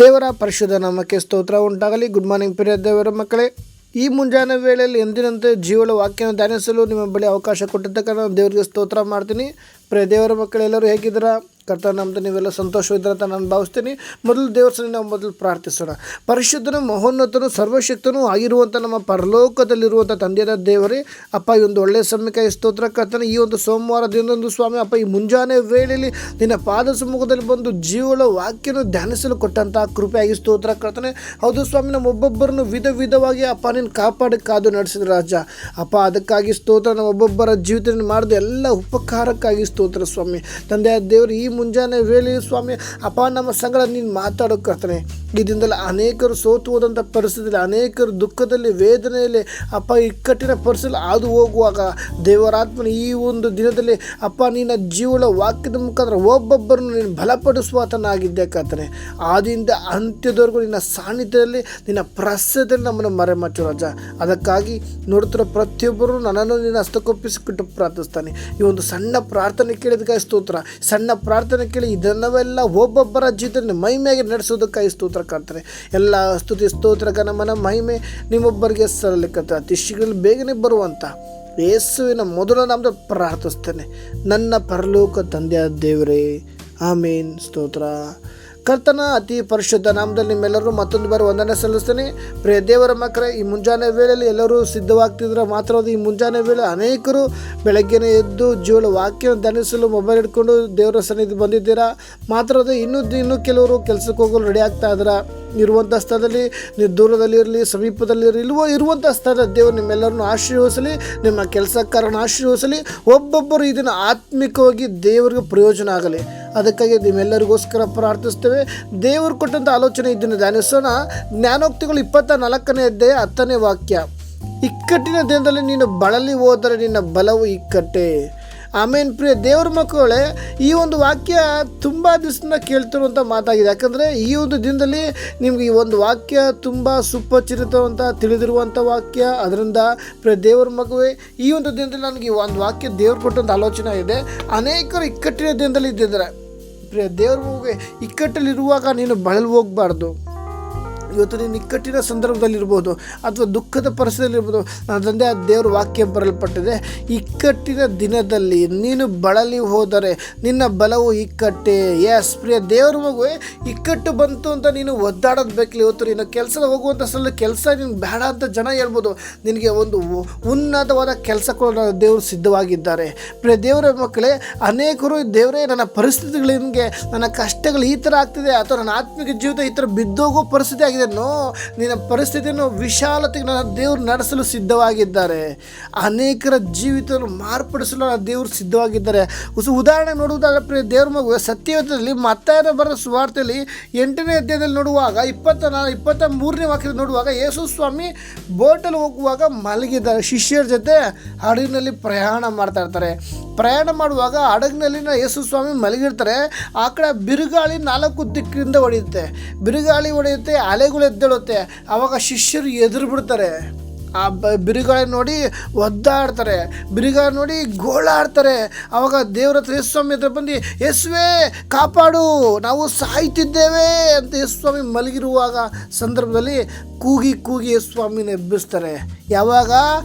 ದೇವರ ಪರಿಶುದ್ಧ ನಾಮಕ್ಕೆ ಸ್ತೋತ್ರ ಉಂಟಾಗಲಿ. ಗುಡ್ ಮಾರ್ನಿಂಗ್ ಪ್ರಿಯ ದೇವರ ಮಕ್ಕಳೇ, ಈ ಮುಂಜಾನೆ ವೇಳೆಯಲ್ಲಿ ಎಂದಿನಂತೆ ಜೀವನ ವಾಕ್ಯವನ್ನು ಧ್ಯಾನಿಸಲು ನಿಮ್ಮ ಬಳಿ ಅವಕಾಶ ಕೊಟ್ಟಿದ್ದಕ್ಕೆ ನಾನು ದೇವರಿಗೆ ಸ್ತೋತ್ರ ಮಾಡ್ತೀನಿ. ಪ್ರಿಯ ದೇವರ ಮಕ್ಕಳೆಲ್ಲರೂ ಹೇಗಿದ್ದೀರಾ? ಕರ್ತನ ನಾಮದಲ್ಲಿ ನೀವೆಲ್ಲ ಸಂತೋಷವಿದ್ದೀರಂತ ನಾನು ಭಾವಿಸ್ತೀನಿ. ಮೊದಲು ದೇವರ ಸನ್ನಿಧಿಯಲ್ಲಿ ನಾವು ಮೊದಲು ಪ್ರಾರ್ಥಿಸೋಣ. ಪರಿಶುದ್ಧನು, ಮಹೋನ್ನತನು, ಸರ್ವಶಕ್ತನೂ ಆಗಿರುವಂಥ ನಮ್ಮ ಪರಲೋಕದಲ್ಲಿರುವಂಥ ತಂದೆಯಾದ ದೇವರೇ, ಅಪ್ಪ, ಈ ಒಂದು ಒಳ್ಳೆಯ ಸಮಯಕ್ಕಾಗಿ ಸ್ತೋತ್ರ ಕರ್ತನೆ. ಈ ಒಂದು ಸೋಮವಾರ ದಿನದಂದು ಸ್ವಾಮಿ ಅಪ್ಪ, ಈ ಮುಂಜಾನೆ ವೇಳೆಯಲ್ಲಿ ನಿನ್ನ ಪಾದ ಸಮ್ಮುಖದಲ್ಲಿ ಬಂದು ಜೀವನ ವಾಕ್ಯವನ್ನು ಧ್ಯಾನಿಸಲು ಕೊಟ್ಟಂತಹ ಕೃಪೆಯಾಗಿ ಸ್ತೋತ್ರ ಕರ್ತನೆ. ಹೌದು ಸ್ವಾಮಿ, ನಮ್ಮ ಒಬ್ಬೊಬ್ಬರನ್ನು ವಿಧವಾಗಿ ಅಪ್ಪ ನೀನು ಕಾಪಾಡಿ ಕಾದು ನಡೆಸಿದ ರಾಜ ಅಪ್ಪ, ಅದಕ್ಕಾಗಿ ಸ್ತೋತ್ರ. ನಮ್ಮ ಒಬ್ಬೊಬ್ಬರ ಜೀವಿತ ಮಾಡಿದ ಎಲ್ಲ ಉಪಕಾರಕ್ಕಾಗಿ ಸ್ತೋತ್ರ ಸ್ವಾಮಿ. ತಂದೆಯಾದ ದೇವರು, ಈ ಮುಂಜಾನೆ ವೇಳೆ ಸ್ವಾಮಿ ಅಪ್ಪ ನಮ್ಮ ಸಂಗಡ ನೀನು ಮಾತಾಡೋಕರ್ತನೆ. ಈ ದಿನದಲ್ಲಿ ಅನೇಕರು ಸೋತು ಹೋದಂಥ ಪರಿಸ್ಥಿತಿಯಲ್ಲಿ, ಅನೇಕರು ದುಃಖದಲ್ಲಿ, ವೇದನೆಯಲ್ಲಿ ಅಪ್ಪ, ಇಕ್ಕಟ್ಟಿನ ಪರಿಸ್ಥಿತಿಯಲ್ಲಿ ಹಾದು ಹೋಗುವಾಗ ದೇವರಾತ್ಮನ ಈ ಒಂದು ದಿನದಲ್ಲಿ ಅಪ್ಪ ನಿನ್ನ ಜೀವನ ವಾಕ್ಯದ ಮುಖಾಂತರ ಒಬ್ಬೊಬ್ಬರನ್ನು ನೀನು ಬಲಪಡಿಸುವಾತನಾಗಿದ್ದೆ ಕರ್ತನೆ. ಆದಿಯಿಂದ ಅಂತ್ಯದವರೆಗೂ ನಿನ್ನ ಸಾನ್ನಿಧ್ಯದಲ್ಲಿ, ನಿನ್ನ ಪ್ರಸದಲ್ಲಿ ನಮ್ಮನ್ನು ಮರೆಮಾಚು ರಾಜ. ಅದಕ್ಕಾಗಿ ನೋಡುತ್ತಿರೋ ಪ್ರತಿಯೊಬ್ಬರು ನನ್ನನ್ನು ನಿನ್ನ ಹಸ್ತಕ್ಕೊಪ್ಪಿಸಿಕೊಟ್ಟು ಪ್ರಾರ್ಥಿಸ್ತಾನೆ. ಈ ಒಂದು ಸಣ್ಣ ಪ್ರಾರ್ಥನೆ ಕೇಳಿದಕ್ಕಾಗಿ ಸ್ತೋತ್ರ. ಸಣ್ಣ ಪ್ರಾರ್ಥನೆ ಕೇಳಿ ಇದನ್ನವೆಲ್ಲ ಒಬ್ಬೊಬ್ಬರ ಜೀವಿತದಲ್ಲಿ ಮಹಿಮೆಯಾಗಿ ನಡೆಸೋದಕ್ಕಾಗಿ ಸ್ತೋತ್ರ ಕಾಣ್ತಾರೆ. ಎಲ್ಲ ಸ್ತುತಿ ಸ್ತೋತ್ರ ಘನಮನ ಮಹಿಮೆ ನಿಮ್ಮೊಬ್ಬರಿಗೆ ಸಲ್ಲಲಿಕ್ಕತ್ತ ಅತಿ ಶೀಘ್ರದಲ್ಲಿ ಬೇಗನೆ ಬರುವಂಥ ಯೇಸುವಿನ ಮೊದಲ ನಾಮದಲ್ಲಿ ಪ್ರಾರ್ಥಿಸ್ತೇನೆ, ನನ್ನ ಪರಲೋಕ ತಂದೆಯಾದ ದೇವರೇ, ಆಮೇನ್. ಸ್ತೋತ್ರ. ಕರ್ತನ ಅತಿ ಪರಿಶುದ್ಧ ನಾಮದಲ್ಲಿ ನಿಮ್ಮೆಲ್ಲರೂ ಮತ್ತೊಂದು ಬಾರಿ ವಂದನೆ ಸಲ್ಲಿಸ್ತೇನೆ. ಪ್ರಿಯ ದೇವರ ಮಕ್ಕಳೇ, ಈ ಮುಂಜಾನೆ ವೇಳೆಯಲ್ಲಿ ಎಲ್ಲರೂ ಸಿದ್ಧವಾಗ್ತಿದ್ರೆ ಮಾತ್ರ ಈ ಮುಂಜಾನೆ ವೇಳೆ ಅನೇಕರು ಬೆಳಗ್ಗೆನೇ ಎದ್ದು ಜೀವನ ವಾಕ್ಯವನ್ನು ಧ್ಯಾನಿಸಲು ಮೊಬೈಲ್ ಹಿಡ್ಕೊಂಡು ದೇವರ ಸನ್ನಿಧಿ ಬಂದಿದ್ದೀರಾ. ಮಾತ್ರ ಇನ್ನೂ ಕೆಲವರು ಕೆಲಸಕ್ಕೆ ಹೋಗಲು ರೆಡಿ ಆಗ್ತಾ ಇದ್ದೀರಾ. ಇರುವಂಥ ಸ್ಥಳದಲ್ಲಿ, ನೀವು ದೂರದಲ್ಲಿ ಇರಲಿ, ಸಮೀಪದಲ್ಲಿ ಇರುವಂಥ ಸ್ಥಳದ ದೇವರು ನಿಮ್ಮೆಲ್ಲರನ್ನು ಆಶೀರ್ವದಿಸಲಿ, ನಿಮ್ಮ ಕೆಲಸಕಾರನ ಆಶೀರ್ವದಿಸಲಿ. ಒಬ್ಬೊಬ್ಬರು ಇದನ್ನು ಆತ್ಮಿಕವಾಗಿ ದೇವರಿಗೆ ಪ್ರಯೋಜನ ಆಗಲಿ. ಅದಕ್ಕಾಗಿ ನಿಮ್ಮೆಲ್ಲರಿಗೋಸ್ಕರ ಪ್ರಾರ್ಥಿಸ್ತೇವೆ. ದೇವರು ಕೊಟ್ಟಂಥ ಆಲೋಚನೆ ಇದನ್ನು ಧ್ಯಾನಿಸೋಣ. ಜ್ಞಾನೋಕ್ತಿಗಳು 24ನೇ ಅಧ್ಯಾಯ 10ನೇ ವಾಕ್ಯ. ಇಕ್ಕಟ್ಟಿನ ದಿನದಲ್ಲಿ ನೀನು ಬಳಲಿ ಹೋದರೆ ನಿನ್ನ ಬಲವು ಇಕ್ಕಟ್ಟೆ. ಆಮೇನ್. ಪ್ರಿಯ ದೇವರ ಮಕ್ಕಳೇ, ಈ ಒಂದು ವಾಕ್ಯ ತುಂಬ ದಿವಸದಿಂದ ಕೇಳ್ತಿರುವಂಥ ಮಾತಾಗಿದೆ. ಯಾಕಂದರೆ ಈ ಒಂದು ದಿನದಲ್ಲಿ ನಿಮ್ಗೆ ಈ ಒಂದು ವಾಕ್ಯ ತುಂಬ ಸುಪರಿಚಿತವಂತ ತಿಳಿದಿರುವಂಥ ವಾಕ್ಯ. ಅದರಿಂದ ಪ್ರಿಯ ದೇವರ ಮಗುವೆ, ಈ ಒಂದು ದಿನದಲ್ಲಿ ನನಗೆ ಈ ಒಂದು ವಾಕ್ಯ ದೇವ್ರು ಕೊಟ್ಟಂಥ ಆಲೋಚನೆ ಇದೆ. ಅನೇಕರು ಇಕ್ಕಟ್ಟಿನ ದಿನದಲ್ಲಿ ಇದ್ದಿದ್ದಾರೆ. ಪ್ರಿಯ ದೇವ್ರ ಮಗುವೆ, ಇಕ್ಕಟ್ಟಲ್ಲಿರುವಾಗ ನೀನು ಬಳಲು ಹೋಗಬಾರ್ದು. ಇವತ್ತು ನೀನು ಇಕ್ಕಟ್ಟಿನ ಸಂದರ್ಭದಲ್ಲಿರ್ಬೋದು ಅಥವಾ ದುಃಖದ ಪರಿಸ್ಥಿತಿಯಲ್ಲಿರ್ಬೋದು, ನನ್ನ ತಂದೆ ಆ ದೇವರ ವಾಕ್ಯ ಬರಲ್ಪಟ್ಟಿದೆ. ಇಕ್ಕಟ್ಟಿನ ದಿನದಲ್ಲಿ ನೀನು ಬಳಲಿ ಹೋದರೆ ನಿನ್ನ ಬಲವು ಇಕ್ಕಟ್ಟೆ. ಎಸ್ ಪ್ರಿಯ ದೇವರ ಮಗುವೆ, ಇಕ್ಕಟ್ಟು ಬಂತು ಅಂತ ನೀನು ಒದ್ದಾಡೋದು ಬೇಕಿಲ್ಲ. ಇವತ್ತು ನೀನು ಕೆಲಸದ ಹೋಗುವಂಥ ಸ್ಥಳ ಕೆಲಸ ನೀನು ಬೇಡ ಅಂತ ಜನ ಹೇಳ್ಬೋದು. ನಿನಗೆ ಒಂದು ಉನ್ನತವಾದ ಕೆಲಸ ಕೊಡೋ ದೇವರು ಸಿದ್ಧವಾಗಿದ್ದಾರೆ. ಪ್ರಿಯ ದೇವರ ಮಕ್ಕಳೇ, ಅನೇಕರು ದೇವರೇ ನನ್ನ ಪರಿಸ್ಥಿತಿಗಳಿಗೆ, ನನ್ನ ಕಷ್ಟಗಳು ಈ ಥರ ಆಗ್ತಿದೆ ಅಥವಾ ನನ್ನ ಆತ್ಮಿಕ ಜೀವಿತ ಈ ಥರ ಬಿದ್ದೋಗೋ ಪರಿಸ್ಥಿತಿ ಆಗಿದೆ. ನಿನ್ನ ಪರಿಸ್ಥಿತಿಯನ್ನು ವಿಶಾಲತೆಗೆ ನನ್ನ ದೇವರು ನಡೆಸಲು ಸಿದ್ಧವಾಗಿದ್ದಾರೆ. ಅನೇಕರ ಜೀವಿತವನ್ನು ಮಾರ್ಪಡಿಸಲು ನನ್ನ ದೇವರು ಸಿದ್ಧವಾಗಿದ್ದಾರೆ. ಉದಾಹರಣೆ ನೋಡುವುದಾದರೆ ಪ್ರಿಯ ದೇವರ ಮಗುವೆ, ಸತ್ಯವೇದದಲ್ಲಿ ಮತ್ತಾಯನ ಬರೆದ ಸುವಾರ್ತೆಯಲ್ಲಿ 8ನೇ ಅಧ್ಯಾಯದಲ್ಲಿ ನೋಡುವಾಗ 23ನೇ ವಾಕ್ಯದಲ್ಲಿ ನೋಡುವಾಗ, ಯೇಸು ಸ್ವಾಮಿ ಬೋಟಲ್ಲಿ ಹೋಗುವಾಗ ಮಲಗಿದ್ದಾರೆ. ಶಿಷ್ಯರ ಜೊತೆ ಹಡಗಿನಲ್ಲಿ ಪ್ರಯಾಣ ಮಾಡ್ತಾ ಇರ್ತಾರೆ. ಪ್ರಯಾಣ ಮಾಡುವಾಗ ಹಡಗಿನಲ್ಲಿನ ಯೇಸು ಸ್ವಾಮಿ ಮಲಗಿರ್ತಾರೆ. ಆ ಕಡೆ ಬಿರುಗಾಳಿ 4 ದಿಕ್ಕಿನಿಂದ ಹೊಡೆಯುತ್ತೆ. ಬಿರುಗಾಳಿ ಹೊಡೆಯುತ್ತೆ, ಅಲೆಗಳು ಎದ್ದೇಳುತ್ತೆ. ಆವಾಗ ಶಿಷ್ಯರು ಎದುರು ಬಿಡ್ತಾರೆ. ಆ ಬಿರುಗಾಳಿ ನೋಡಿ ಒದ್ದಾಡ್ತಾರೆ, ಬಿರುಗಾಳಿ ನೋಡಿ ಗೋಳಾಡ್ತಾರೆ. ಆವಾಗ ದೇವರ ಹತ್ರ ಯೇಸುಸ್ವಾಮಿ ಹತ್ರ ಬಂದು, ಯೇಸುವೇ ಕಾಪಾಡು, ನಾವು ಸಾಯ್ತಿದ್ದೇವೆ ಅಂತ ಯೇಸುಸ್ವಾಮಿ ಮಲಗಿರುವಾಗ ಸಂದರ್ಭದಲ್ಲಿ ಕೂಗಿ ಯೇಸುಸ್ವಾಮಿನ ಎಬ್ಬಿಸ್ತಾರೆ. ಯಾವಾಗ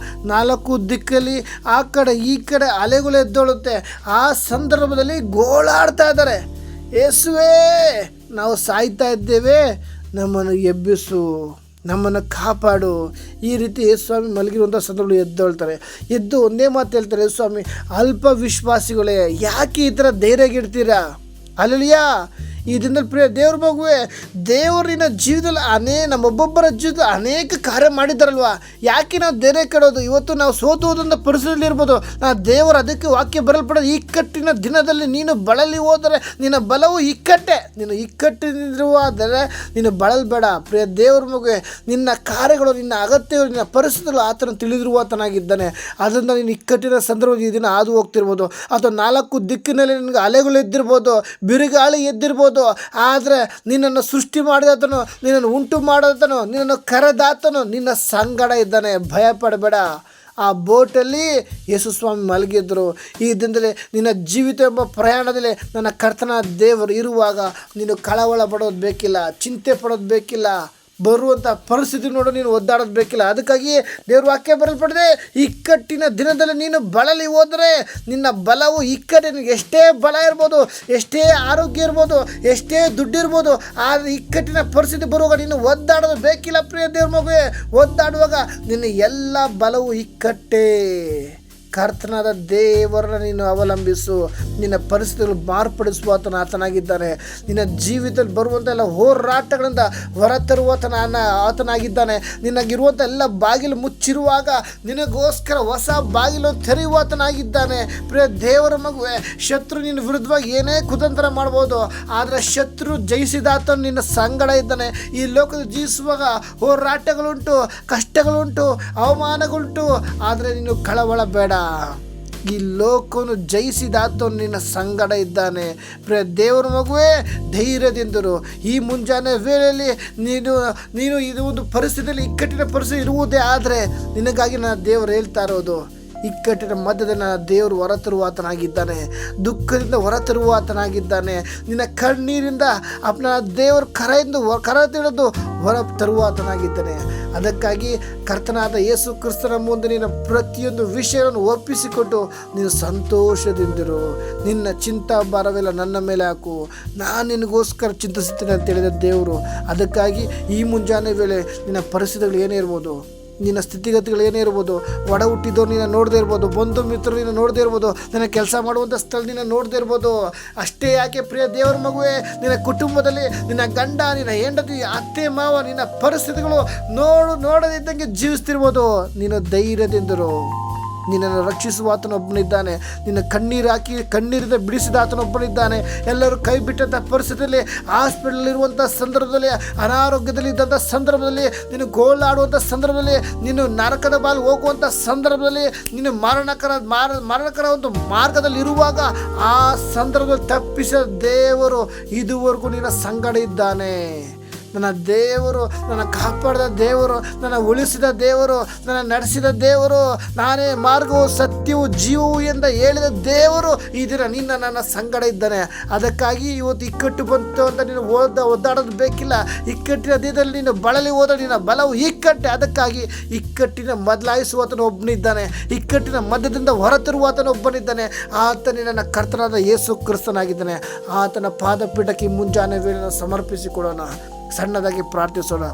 4 ದಿಕ್ಕಲ್ಲಿ ಆ ಕಡೆ ಈ ಕಡೆ ಅಲೆಗಳು ಎದ್ದೇಳುತ್ತೆ. ಆ ಸಂದರ್ಭದಲ್ಲಿ ಗೋಳಾಡ್ತಾ ಇದ್ದಾರೆ, ಯೇಸುವೇ ನಾವು ಸಾಯ್ತಾ ಇದ್ದೇವೆ, ನಮ್ಮನ್ನು ಎಬ್ಬಿಸು, ನಮ್ಮನ್ನು ಕಾಪಾಡು. ಈ ರೀತಿ ಯೇಸುಸ್ವಾಮಿ ಮಲಗಿರುವಂಥ ಸಂದರ್ಭದಲ್ಲಿ ಎದ್ದೇಳ್ತಾರೆ. ಎದ್ದು ಒಂದೇ ಮಾತು ಹೇಳ್ತಾರೆ, ಯೇಸುಸ್ವಾಮಿ, ಅಲ್ಪ ವಿಶ್ವಾಸಿಗಳೇ, ಯಾಕೆ ಈ ಥರ ಧೈರ್ಯಗಿಡ್ತೀರಾ? ಅಲ್ಲಲಿಯಾ. ಈ ದಿನದಲ್ಲಿ ಪ್ರಿಯ ದೇವ್ರ ಮಗುವೆ, ದೇವರಿನ ಜೀವಿತದಲ್ಲಿ ನಮ್ಮೊಬ್ಬೊಬ್ಬರ ಜೀವಿತ ಅನೇಕ ಕಾರ್ಯ ಮಾಡಿದ್ದಾರಲ್ವ. ಯಾಕೆ ನಾವು ಧೈರ್ಯ ಕೆಡೋದು? ಇವತ್ತು ನಾವು ಸೋತು ಹೋದಂಥ ಪರಿಸ್ಥಿತಿಯಲ್ಲಿ ಇರ್ಬೋದು. ನಾವು ದೇವರು ಅದಕ್ಕೆ ವಾಕ್ಯ ಬರಲ್ಪಡೋದು, ಇಕ್ಕಟ್ಟಿನ ದಿನದಲ್ಲಿ ನೀನು ಬಳಲಿ ಹೋದರೆ ನಿನ್ನ ಬಲವು ಇಕ್ಕಟ್ಟೆ. ನೀನು ಇಕ್ಕಟ್ಟಿನಿರುವಾದರೆ ನೀನು ಬಳಲ್ಬೇಡ. ಪ್ರಿಯ ದೇವ್ರ ಮಗುವೆ, ನಿನ್ನ ಕಾರ್ಯಗಳು, ನಿನ್ನ ಅಗತ್ಯಗಳು, ನಿನ್ನ ಪರಿಸ್ಥಿತಿಗಳು ಆತನ ತಿಳಿದಿರುವಾತನಾಗಿದ್ದಾನೆ. ಅದರಿಂದ ನೀನು ಇಕ್ಕಟ್ಟಿನ ಸಂದರ್ಭದಲ್ಲಿ ಈ ದಿನ ಹಾದು ಹೋಗ್ತಿರ್ಬೋದು, ಅಥವಾ 4 ದಿಕ್ಕಿನಲ್ಲಿ ನಿನಗೆ ಅಲೆಗಳು ಎದ್ದಿರ್ಬೋದು, ಬಿರುಗಾಳಿ ಎದ್ದಿರ್ಬೋದು. ಆದರೆ ನಿನ್ನನ್ನು ಸೃಷ್ಟಿ ಮಾಡಿದಾತನು, ನಿನ್ನನ್ನು ಉಂಟು ಮಾಡಿದಾತನು, ನಿನ್ನನ್ನು ಕರೆದಾತನು ನಿನ್ನ ಸಂಗಡ ಇದ್ದಾನೆ. ಭಯಪಡಬೇಡ. ಆ ಬೋಟಲ್ಲಿ ಯೇಸು ಸ್ವಾಮಿ ಮಲಗಿದ್ರು. ಈ ದಿನದಲ್ಲಿ ನಿನ್ನ ಜೀವಿತ ಎಂಬ ಪ್ರಯಾಣದಲ್ಲಿ ನನ್ನ ಕರ್ತನ ದೇವರು ಇರುವಾಗ ನೀನು ಕಳವಳ ಪಡೋದು ಬೇಕಿಲ್ಲ, ಚಿಂತೆ ಪಡೋದು ಬೇಕಿಲ್ಲ, ಬರುವಂಥ ಪರಿಸ್ಥಿತಿ ನೋಡು ನೀನು ಒದ್ದಾಡೋದು ಬೇಕಿಲ್ಲ. ಅದಕ್ಕಾಗಿ ದೇವ್ರ ವಾಕ್ಯ ಬರೆಯಲ್ಪಟ್ಟಿದೆ, ಇಕ್ಕಟ್ಟಿನ ದಿನದಲ್ಲಿ ನೀನು ಬಳಲಿ ಹೋದರೆ ನಿನ್ನ ಬಲವು ನಿನಗೆ ಎಷ್ಟೇ ಬಲ ಇರ್ಬೋದು, ಎಷ್ಟೇ ಆರೋಗ್ಯ ಇರ್ಬೋದು, ಎಷ್ಟೇ ದುಡ್ಡಿರ್ಬೋದು, ಆದರೆ ಇಕ್ಕಟ್ಟಿನ ಪರಿಸ್ಥಿತಿ ಬರುವಾಗ ನೀನು ಒದ್ದಾಡೋದು ಬೇಕಿಲ್ಲ ಪ್ರಿಯ ದೇವ್ರ ಮಗುವೆ. ಒದ್ದಾಡುವಾಗ ನಿನ್ನ ಎಲ್ಲ ಬಲವು ಇಕ್ಕಟ್ಟೇ. ಕರ್ತನಾದ ದೇವರನ್ನ ನೀನು ಅವಲಂಬಿಸು. ನಿನ್ನ ಪರಿಸ್ಥಿತಿಗಳು ಮಾರ್ಪಡಿಸುವ ಆತನಾಗಿದ್ದಾನೆ. ನಿನ್ನ ಜೀವಿತದಲ್ಲಿ ಬರುವಂಥ ಎಲ್ಲ ಹೋರಾಟಗಳಿಂದ ಹೊರತರುವಾತನ ಆತನಾಗಿದ್ದಾನೆ. ನಿನಗಿರುವಂಥ ಎಲ್ಲ ಬಾಗಿಲು ಮುಚ್ಚಿರುವಾಗ ನಿನಗೋಸ್ಕರ ಹೊಸ ಬಾಗಿಲು ತೆರೆಯುವಾತನಾಗಿದ್ದಾನೆ. ಪ್ರಿಯ ದೇವರ ಮಗುವೆ, ಶತ್ರು ನಿನ್ನ ವಿರುದ್ಧವಾಗಿ ಏನೇ ಕುತಂತ್ರ ಮಾಡ್ಬೋದು, ಆದರೆ ಶತ್ರು ಜಯಿಸಿದಾತ ನಿನ್ನ ಸಂಗಡ ಇದ್ದಾನೆ. ಈ ಲೋಕದ ಜೀವಿಸುವಾಗ ಹೋರಾಟಗಳುಂಟು, ಕಷ್ಟಗಳುಂಟು, ಅವಮಾನಗಳುಂಟು, ಆದರೆ ನೀನು ಕಳವಳ ಬೇಡ. ಈ ಲೋಕವನ್ನು ಜಯಿಸಿದಾತ ನಿನ್ನ ಸಂಗಡ ಇದ್ದಾನೆ. ಪ್ರಿಯ ದೇವರ ಮಗುವೇ, ಧೈರ್ಯದಿಂದರು. ಈ ಮುಂಜಾನೆ ವೇಳೆಯಲ್ಲಿ ನೀನು ಇದು ಒಂದು ಪರಿಸ್ಥಿತಿಯಲ್ಲಿ ಇಕ್ಕಟ್ಟಿನ ಪರಿಸ್ಥಿತಿ ಇರುವುದೇ ಆದರೆ ನಿನಗಾಗಿ ನನ್ನ ದೇವರು ಹೇಳ್ತಾ ಇರೋದು, ಇಕ್ಕಟ್ಟಿನ ಮಧ್ಯದಲ್ಲಿ ನನ್ನ ದೇವರು ಹೊರತರುವಾತನಾಗಿದ್ದಾನೆ. ದುಃಖದಿಂದ ಹೊರತರುವಾತನಾಗಿದ್ದಾನೆ. ನಿನ್ನ ಕಣ್ಣೀರಿಂದ ನನ್ನ ದೇವರು ಕರ ತಿಳಿದು ಹೊರ ತರುವಾತನಾಗಿದ್ದಾನೆ. ಅದಕ್ಕಾಗಿ ಕರ್ತನಾದ ಯೇಸು ಕ್ರಿಸ್ತನ ಮುಂದೆ ನಿನ್ನ ಪ್ರತಿಯೊಂದು ವಿಷಯವನ್ನು ಒಪ್ಪಿಸಿಕೊಟ್ಟು ನೀನು ಸಂತೋಷದಿಂದಿರು. ನಿನ್ನ ಚಿಂತಾ ಭಾರವೆಲ್ಲ ನನ್ನ ಮೇಲೆ ಹಾಕು, ನಾನು ನಿನಗೋಸ್ಕರ ಚಿಂತಿಸುತ್ತೇನೆ ಅಂತ ಹೇಳಿದ ದೇವರು. ಅದಕ್ಕಾಗಿ ಈ ಮುಂಜಾನೆ ವೇಳೆ ನಿನ್ನ ಪರಿಸ್ಥಿತಿಗಳು ಏನೇ ಇರ್ಬೋದು, ನಿನ್ನ ಸ್ಥಿತಿಗತಿಗಳು ಏನೇ ಇರ್ಬೋದು, ಒಡ ಹುಟ್ಟಿದವ್ರು ನೀನು ನೋಡದೇ ಇರ್ಬೋದು, ಬಂಧು ಮಿತ್ರರು ನೀನು ನೋಡದೇ ಇರ್ಬೋದು, ನಿನ್ನ ಕೆಲಸ ಮಾಡುವಂಥ ಸ್ಥಳ ನೀನು ನೋಡದೇ ಇರ್ಬೋದು. ಅಷ್ಟೇ ಯಾಕೆ ಪ್ರಿಯ ದೇವರ ಮಗುವೆ, ನಿನ್ನ ಕುಟುಂಬದಲ್ಲಿ ನಿನ್ನ ಗಂಡ, ನಿನ್ನ ಹೆಂಡತಿ, ಅತ್ತೆ ಮಾವ, ನಿನ್ನ ಪರಿಸ್ಥಿತಿಗಳು ನೋಡದಿದ್ದಂಗೆ ಜೀವಿಸ್ತಿರ್ಬೋದು. ನೀನು ಧೈರ್ಯದಿಂದರು. ನಿನ್ನನ್ನು ರಕ್ಷಿಸುವ ಆತನೊಬ್ಬನಿದ್ದಾನೆ. ನಿನ್ನ ಕಣ್ಣೀರಿಂದ ಬಿಡಿಸಿದ ಆತನೊಬ್ಬನಿದ್ದಾನೆ. ಎಲ್ಲರೂ ಕೈ ಬಿಟ್ಟಂಥ ಪರಿಸ್ಥಿತಿಯಲ್ಲಿ, ಹಾಸ್ಪಿಟಲಲ್ಲಿರುವಂಥ ಸಂದರ್ಭದಲ್ಲಿ, ಅನಾರೋಗ್ಯದಲ್ಲಿ ಇದ್ದಂಥ ಸಂದರ್ಭದಲ್ಲಿ, ನೀನು ಗೋಳಾಡುವಂಥ ಸಂದರ್ಭದಲ್ಲಿ, ನೀನು ನರಕದ ಬಾಲು ಹೋಗುವಂಥ ಸಂದರ್ಭದಲ್ಲಿ, ನೀನು ಮರಣಕರ ಒಂದು ಮಾರ್ಗದಲ್ಲಿ ಇರುವಾಗ ಆ ಸಂದರ್ಭದಲ್ಲಿ ತಪ್ಪಿಸಿದ ದೇವರು ಇದುವರೆಗೂ ನಿನ್ನ ಸಂಗಡ ಇದ್ದಾನೆ. ನನ್ನ ದೇವರು, ನನ್ನ ಕಾಪಾಡಿದ ದೇವರು, ನನ್ನ ಉಳಿಸಿದ ದೇವರು, ನನ್ನ ನಡೆಸಿದ ದೇವರು, ನಾನೇ ಮಾರ್ಗವು ಸತ್ಯವು ಜೀವವು ಎಂದು ಹೇಳಿದ ದೇವರು ಈ ದಿನ ನನ್ನ ಸಂಗಡ ಇದ್ದಾನೆ. ಅದಕ್ಕಾಗಿ ಇವತ್ತು ಇಕ್ಕಟ್ಟು ಬಂತು ಅಂತ ನೀನು ಒದ್ದಾಡೋದು ಬೇಕಿಲ್ಲ. ಇಕ್ಕಟ್ಟಿನ ದಿನದಲ್ಲಿ ನೀನು ಬಳಲಿ ಹೋದ ನಿನ್ನ ಬಲವು ಇಕ್ಕಟ್ಟೆ. ಅದಕ್ಕಾಗಿ ಇಕ್ಕಟ್ಟಿನ ಬದಲಾಯಿಸುವಾತನ ಒಬ್ಬನಿದ್ದಾನೆ. ಇಕ್ಕಟ್ಟಿನ ಮಧ್ಯದಿಂದ ಹೊರತರುವಾತನ ಒಬ್ಬನಿದ್ದಾನೆ. ಆತನೇ ನನ್ನ ಕರ್ತನಾದ ಯೇಸು ಕ್ರಿಸ್ತನಾಗಿದ್ದಾನೆ. ಆತನ ಪಾದಪೀಠಕ್ಕೆ ಮುಂಜಾನೆ ವೇಳೆ ಸಮರ್ಪಿಸಿಕೊಡೋಣ. ಸಣ್ಣದಾಗಿ ಪ್ರಾರ್ಥಿಸೋಣ.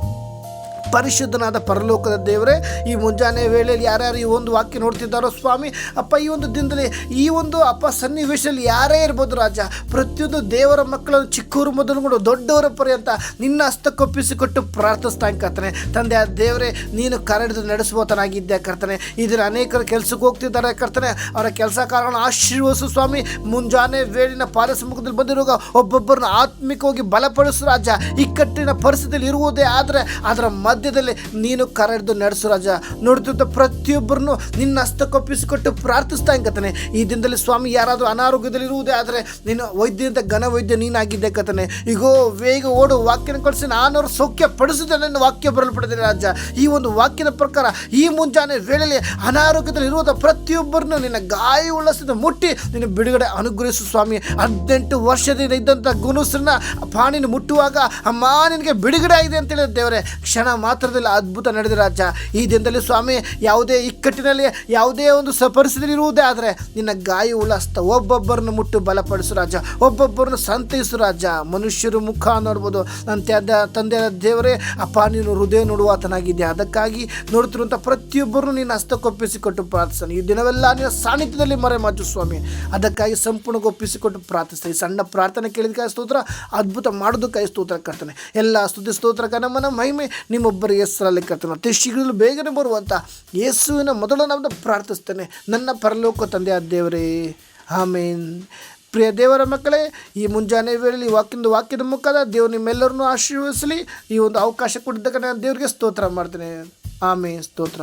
ಪರಿಶುದ್ಧನಾದ ಪರಲೋಕದ ದೇವರೇ, ಈ ಮುಂಜಾನೆ ವೇಳೆಯಲ್ಲಿ ಯಾರ್ಯಾರು ಈ ಒಂದು ವಾಕ್ಯ ನೋಡ್ತಿದ್ದಾರೋ ಸ್ವಾಮಿ ಅಪ್ಪ, ಈ ಒಂದು ದಿನದಲ್ಲಿ ಈ ಒಂದು ಸನ್ನಿವೇಶದಲ್ಲಿ ಯಾರೇ ಇರ್ಬೋದು ರಾಜ, ಪ್ರತಿಯೊಂದು ದೇವರ ಮಕ್ಕಳನ್ನು ಚಿಕ್ಕವರು ಮೊದಲುಗೊಂಡು ದೊಡ್ಡವರ ಪರ್ಯಂತ ನಿನ್ನ ಹಸ್ತಕ್ಕೊಪ್ಪಿಸಿಕೊಟ್ಟು ಪ್ರಾರ್ಥಿಸ್ತಾ ಕರ್ತನೆ. ತಂದೆ ದೇವರೇ, ನೀನು ಕರೆದು ನಡೆಸುವತನಾಗಿದ್ದೆ ಕರ್ತನೆ. ಇದರ ಅನೇಕರು ಕೆಲಸಕ್ಕೆ ಹೋಗ್ತಿದ್ದಾರೆ ಕರ್ತನೆ. ಅವರ ಕೆಲಸ ಕಾರ್ಯಗಳನ್ನು ಆಶೀರ್ವದಿಸು ಸ್ವಾಮಿ. ಮುಂಜಾನೆ ವೇಳಿನ ಪಾದ ಸಮ್ಮುಖದಲ್ಲಿ ಬಂದಿರುವಾಗ ಒಬ್ಬೊಬ್ಬರನ್ನ ಆತ್ಮಿಕವಾಗಿ ಬಲಪಡಿಸು ರಾಜ. ಇಕ್ಕಟ್ಟಿನ ಪರಿಸ್ಥಿತಿಯಲ್ಲಿ ಇರುವುದೇ ಆದರೆ ಅದರ ಮಧ್ಯದಲ್ಲಿ ನೀನು ಕರೆದು ನಡೆಸು ರಾಜ. ನೋಡ್ತಿದ್ದ ಪ್ರತಿಯೊಬ್ಬರನ್ನು ನಿನ್ನ ಹಸ್ತಕ್ಕೊಪ್ಪಿಸಿಕೊಟ್ಟು ಪ್ರಾರ್ಥಿಸ್ತಾ ಕರ್ತನೆ. ಈ ದಿನದಲ್ಲಿ ಸ್ವಾಮಿ ಯಾರಾದರೂ ಅನಾರೋಗ್ಯದಲ್ಲಿ ಇರುವುದೇ ಆದರೆ ನೀನು ವೈದ್ಯಂತ ಘನ ವೈದ್ಯ ನೀನಾಗಿದ್ದೆ ಕರ್ತನೆ. ಈಗೋ ಬೇಗ ಓಡು ವಾಕ್ಯನ ಕಳಿಸಿ ನಾನವರು ಸೌಖ್ಯ ಪಡಿಸಿದ ನನ್ನ ವಾಕ್ಯ ಬರಲ್ಪಡಿದೆ ರಾಜ. ಈ ಒಂದು ವಾಕ್ಯದ ಪ್ರಕಾರ ಈ ಮುಂಜಾನೆ ವೇಳೆಯಲ್ಲಿ ಅನಾರೋಗ್ಯದಲ್ಲಿ ಇರುವುದ ಪ್ರತಿಯೊಬ್ಬರನ್ನು ನಿನ್ನ ಗಾಯವುಳ್ಳಸಿದ ಮುಟ್ಟಿ ನಿನ್ನ ಬಿಡುಗಡೆ ಅನುಗ್ರಹಿಸು ಸ್ವಾಮಿ. 18 ವರ್ಷದಿಂದ ಇದ್ದಂಥ ಗುನುಸರನ್ನ ಪಾಣಿನ ಮುಟ್ಟುವಾಗ ಅಮ್ಮ ನಿನಗೆ ಬಿಡುಗಡೆ ಆಗಿದೆ ಅಂತೇಳಿದ ದೇವರೇ, ಕ್ಷಣ ಮಾತ್ರದಲ್ಲಿ ಅದ್ಭುತ ನಡೆದ ರಾಜ. ಈ ದಿನದಲ್ಲಿ ಸ್ವಾಮಿ ಯಾವುದೇ ಇಕ್ಕಟ್ಟಿನಲ್ಲಿ ಯಾವುದೇ ಒಂದು ಪರಿಸ್ಥಿತಿ ಇರುವುದೇ ಆದರೆ ನಿನ್ನ ಗಾಯವುಳ್ಳ ಹಸ್ತ ಒಬ್ಬೊಬ್ಬರನ್ನು ಮುಟ್ಟು ಬಲಪಡಿಸು ರಾಜ. ಒಬ್ಬೊಬ್ಬರನ್ನು ಸಂತೈಸು ರಾಜ. ಮನುಷ್ಯರು ಮುಖ ನೋಡ್ಬೋದು, ನನ್ನ ತಂದೆಯ ದೇವರೇ ಅಪ್ಪ, ನೀನು ಹೃದಯ ನೋಡುವಾತನಾಗಿದ್ದೆ. ಅದಕ್ಕಾಗಿ ನೋಡ್ತಿರುವಂಥ ಪ್ರತಿಯೊಬ್ಬರನ್ನು ನಿನ್ನ ಹಸ್ತಕ್ಕೊಪ್ಪಿಸಿಕೊಟ್ಟು ಪ್ರಾರ್ಥಿಸ್ತಾನೆ. ಈ ದಿನವೆಲ್ಲ ನಿನ್ನ ಸಾನ್ನಿಧ್ಯದಲ್ಲಿ ಮರೆ ಮಾಚು ಸ್ವಾಮಿ. ಅದಕ್ಕಾಗಿ ಸಂಪೂರ್ಣ ಒಪ್ಪಿಸಿಕೊಟ್ಟು ಪ್ರಾರ್ಥಿಸ್ತಾನೆ. ಈ ಸಣ್ಣ ಪ್ರಾರ್ಥನೆ ಕೇಳಿದಕ್ಕಾಗಿ ಸ್ತೋತ್ರ, ಅದ್ಭುತ ಮಾಡೋದಕ್ಕಾಗಿ ಸ್ತೋತ್ರ ಕರ್ತನೆ. ಎಲ್ಲ ಸ್ತುತಿ ಸ್ತೋತ್ರಕ್ಕೆ ನಮ್ಮನ ಮಹಿಮೆ ನಿಮ್ಮೊಬ್ಬರ ಹೆಸರಲ್ಲಿ ಕರ್ತನೆ. ಅತಿ ಶೀಘ್ರದಲ್ಲಿ ಬೇಗನೆ ಬರುವಂಥ ಯೇಸುವಿನ ಮೊದಲು ನಾವು ಪ್ರಾರ್ಥಿಸ್ತೇನೆ, ನನ್ನ ಪರಲೋಕ ತಂದೆಯ ದೇವರೇ, ಆಮೇನ್. ಪ್ರಿಯ ದೇವರ ಮಕ್ಕಳೇ, ಈ ಮುಂಜಾನೆ ವೇಳೆಯಲ್ಲಿ ವಾಕ್ಯದ ಮುಖದ ದೇವರು ನಿಮ್ಮೆಲ್ಲರನ್ನೂ ಆಶೀರ್ವದಿಸಲಿ. ಈ ಒಂದು ಅವಕಾಶ ಕೊಟ್ಟಿದ್ದಕ್ಕೆ ನಾನು ದೇವರಿಗೆ ಸ್ತೋತ್ರ ಮಾಡ್ತೇನೆ. ಆಮೇನ್. ಸ್ತೋತ್ರ.